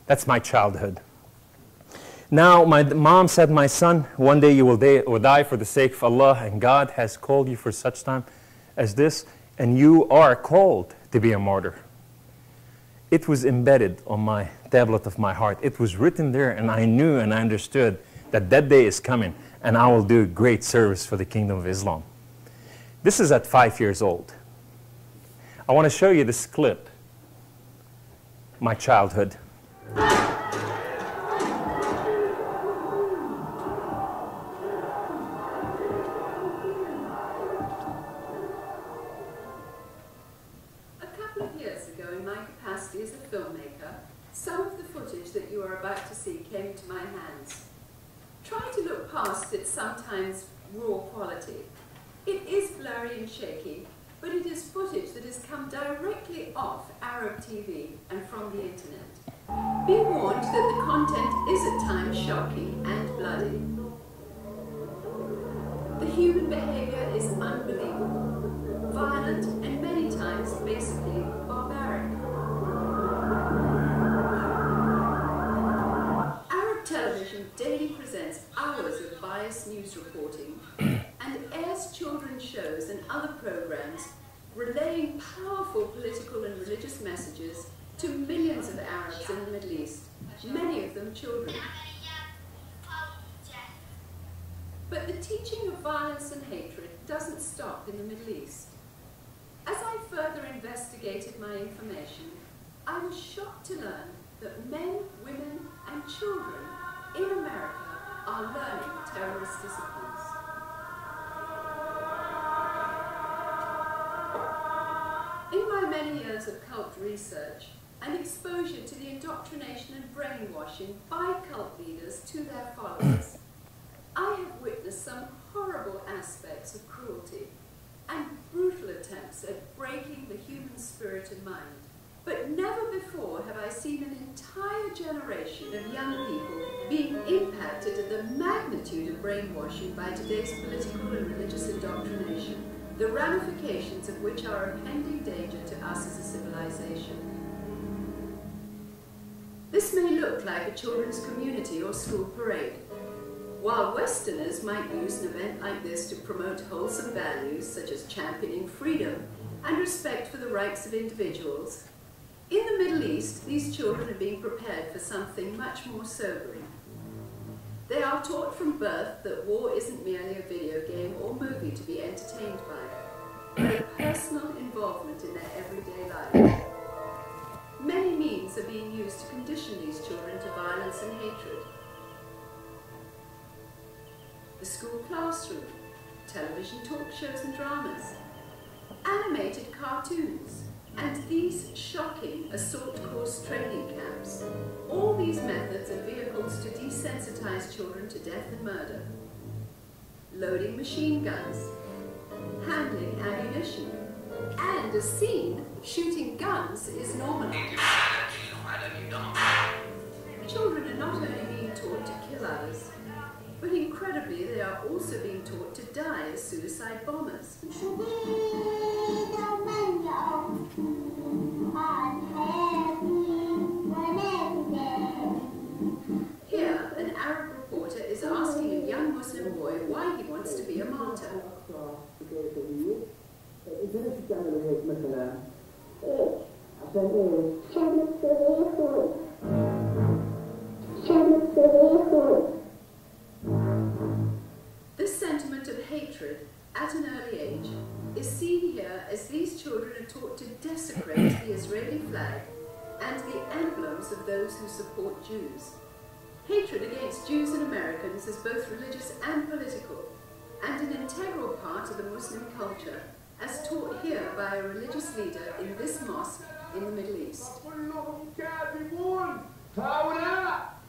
That's my childhood. Now, my mom said, my son, one day you will die for the sake of Allah, and God has called you for such time as this, and you are called to be a martyr. It was embedded on my tablet of my heart. It was written there, and I knew and I understood that that day is coming, and I will do great service for the kingdom of Islam. This is at 5 years old. I want to show you this clip, my childhood. Some of the footage that you are about to see came into my hands. Try to look past its sometimes raw quality. It is blurry and shaky, but it is footage that has come directly off Arab TV and from the internet. Be warned that the content is at times shocking and bloody. The human behavior is unbelievable, violent, and many times basically barbaric. Television daily presents hours of biased news reporting and airs children's shows and other programs relaying powerful political and religious messages to millions of Arabs in the Middle East, many of them children. But the teaching of violence and hatred doesn't stop in the Middle East. As I further investigated my information, I was shocked to learn that men, women, and children in America are learning terrorist disciplines. In my many years of cult research and exposure to the indoctrination and brainwashing by cult leaders to their followers, I have witnessed some horrible aspects of cruelty and brutal attempts at breaking the human spirit and mind. But never before have I seen an entire generation of young people being impacted at the magnitude of brainwashing by today's political and religious indoctrination, the ramifications of which are a pending danger to us as a civilization. This may look like a children's community or school parade. While Westerners might use an event like this to promote wholesome values such as championing freedom and respect for the rights of individuals, in the Middle East, these children are being prepared for something much more sobering. They are taught from birth that war isn't merely a video game or movie to be entertained by, but a personal involvement in their everyday life. Many means are being used to condition these children to violence and hatred. The school classroom, television talk shows and dramas, animated cartoons, and these shocking assault course training camps. All these methods are vehicles to desensitize children to death and murder. Loading machine guns, handling ammunition, and as seen, shooting guns is normalized. Children are not only being taught to kill others, but incredibly they are also being taught to die as suicide bombers. Here, an Arab reporter is asking a young Muslim boy why he wants to be a martyr. This sentiment of hatred at an early age is seen here as these children are taught to desecrate the Israeli flag and the emblems of those who support Jews. Hatred against Jews and Americans is both religious and political, and an integral part of the Muslim culture, as taught here by a religious leader in this mosque in the Middle East.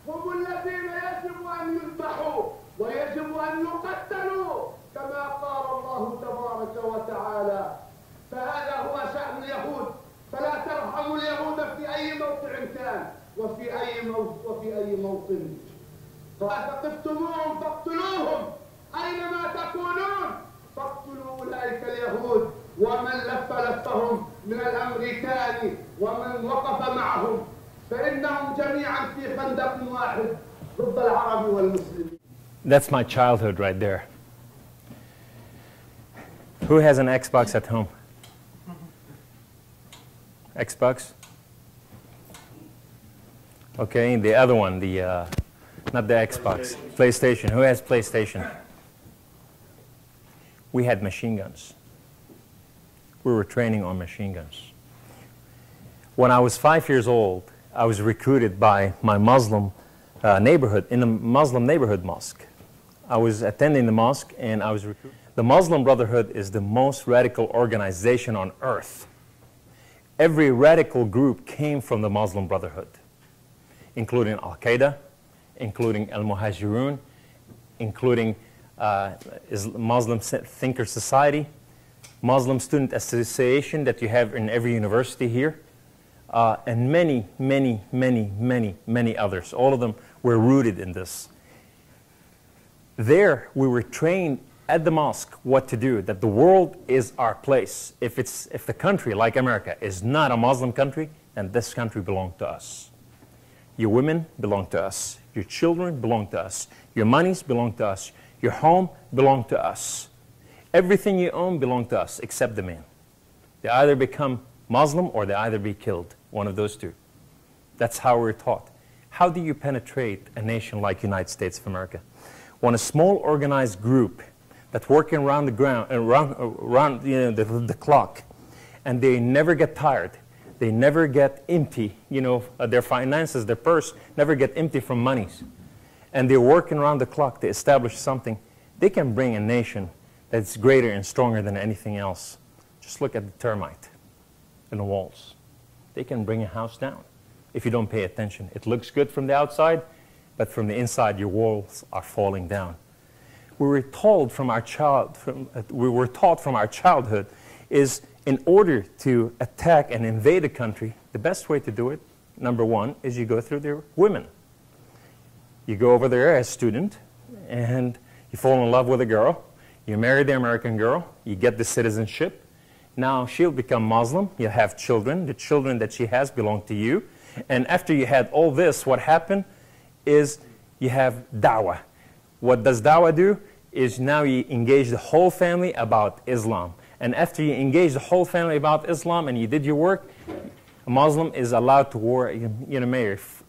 هم الذين يجب أن يذبحوا ويجب أن يقتلوا كما قال الله تبارك وتعالى. فهذا هو شأن اليهود، فلا ترحموا اليهود في أي موقع كان وفي أي موطن. فثقفتموهم فاقتلوهم أينما تكونون، فاقتلوا أولئك اليهود ومن لف لفهم من الأمريكان ومن وقف معهم. فإنهم جميعا في خندق واحد ضد العرب والمسلمين. That's my childhood right there. Who has an Xbox at home? Xbox? Okay, the other one, not the Xbox, PlayStation. Who has PlayStation? We had machine guns. We were training on machine guns. When I was 5 years old, I was recruited by my Muslim neighborhood, in a Muslim neighborhood mosque. I was attending the mosque and I was recruited. The Muslim Brotherhood is the most radical organization on earth. Every radical group came from the Muslim Brotherhood, including Al-Qaeda, including Al-Muhajirun, including Muslim Thinker Society, Muslim Student Association that you have in every university here, and many, many, many, many, many others. All of them were rooted in this. There, we were trained at the mosque what to do, that the world is our place. If the country, like America, is not a Muslim country, then this country belongs to us. Your women belong to us. Your children belong to us. Your monies belong to us. Your home belongs to us. Everything you own belongs to us, except the man. They either become Muslim or they either be killed, one of those two. That's how we're taught. How do you penetrate a nation like the United States of America? When a small organized group that's working around the ground, around the clock, and they never get tired, they never get empty, their finances, their purse never get empty from monies, and they're working around the clock to establish something, they can bring a nation that's greater and stronger than anything else. Just look at the termite in the walls. They can bring a house down if you don't pay attention. It looks good from the outside, but from the inside, your walls are falling down. We were taught from our childhood is in order to attack and invade a country, the best way to do it, number one, is you go through their women. You go over there as a student, and you fall in love with a girl. You marry the American girl. You get the citizenship. Now she'll become Muslim. You have children. The children that she has belong to you. And after you had all this, what happened is you have da'wah. What does da'wah do? Is now you engage the whole family about Islam. And after you engage the whole family about Islam and you did your work, a Muslim is allowed to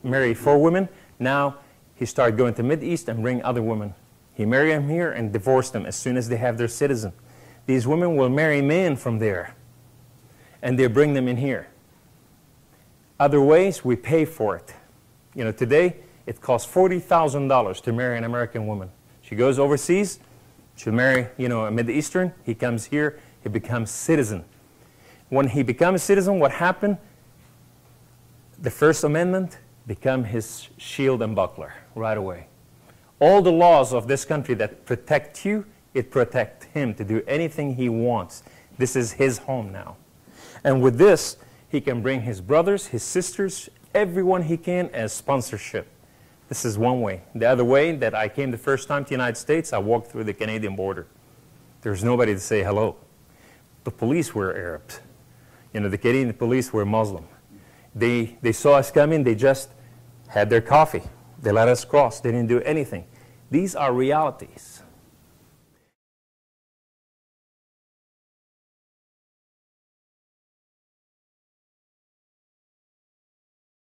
marry 4 women. Now he started going to the Middle East and bring other women. He married them here and divorced them as soon as they have their citizen. These women will marry men from there, and they bring them in here. Other ways, we pay for it. Today, it costs $40,000 to marry an American woman. She goes overseas, she'll marry, a Middle Eastern. He comes here, he becomes citizen. When he becomes a citizen, what happened? The First Amendment become his shield and buckler right away. All the laws of this country that protect you, it protects him to do anything he wants. This is his home now. And with this, he can bring his brothers, his sisters, everyone he can as sponsorship. This is one way. The other way that I came the first time to the United States, I walked through the Canadian border. There's nobody to say hello. The police were Arabs. The Canadian police were Muslim. They saw us coming, they just had their coffee. They let us cross. They didn't do anything. These are realities.